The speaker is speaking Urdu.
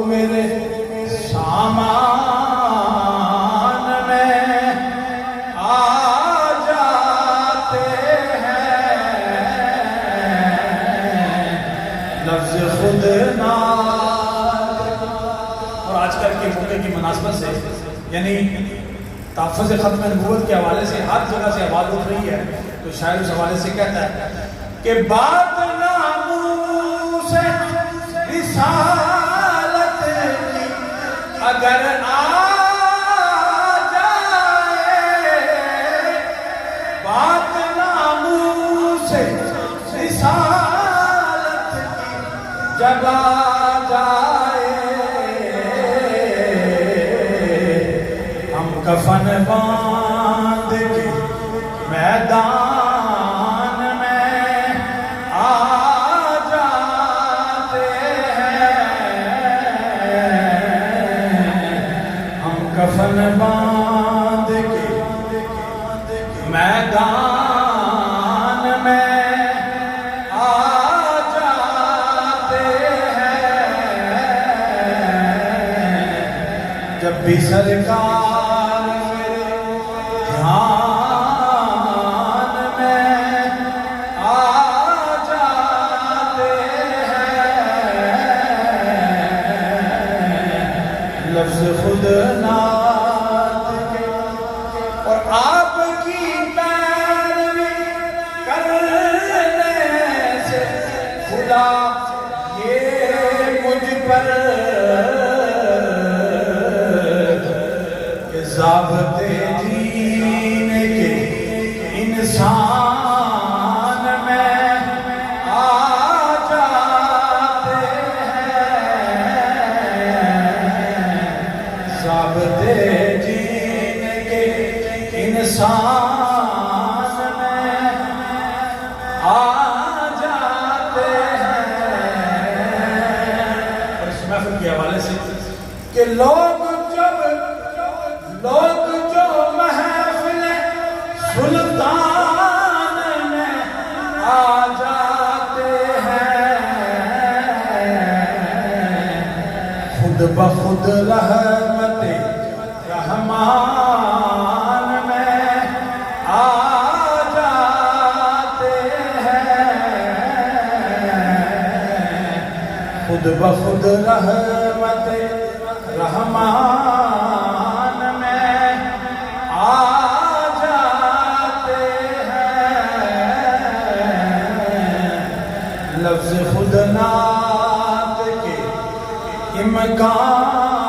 میرے سامان میں آ جاتے ہیں لفظ خود ناد۔ اور آج کل کے موقع کی مناسبت سے یعنی تحفظ ختم نبوت کے حوالے سے ہر جگہ سے آواز اٹھ رہی ہے، تو شاعر اس حوالے سے کہتا ہے کہ بات ناموس رسالت کی اگر آ جائے، بات ناموس رسالت کی جب آ جائے، ہم کفن باندھ کے میدان میں آ جاتے ہیں، ہم کفن باندھ کے میدان میں آ جاتے ہیں، جب بھی سرکار میرے دھیان میں آ جاتے ہیں، لفظ خود ناد کے اور آپ کی پیروی کرنے سے خدا یہ مجھ پر ضابطے جینے کے انسان میں آ جاتے ہیں، ضابطے جینے کے انسان میں آ جاتے ہیں۔ اور اس محفل کے حوالے سے کہ لوگ جو محفل سلطان میں آ جاتے ہیں، خود بخود رحمت رحمان میں آ جاتے ہیں، خود بخود رحمت رحمان میں آ جاتے ہیں، لفظ خود ناد کے امکان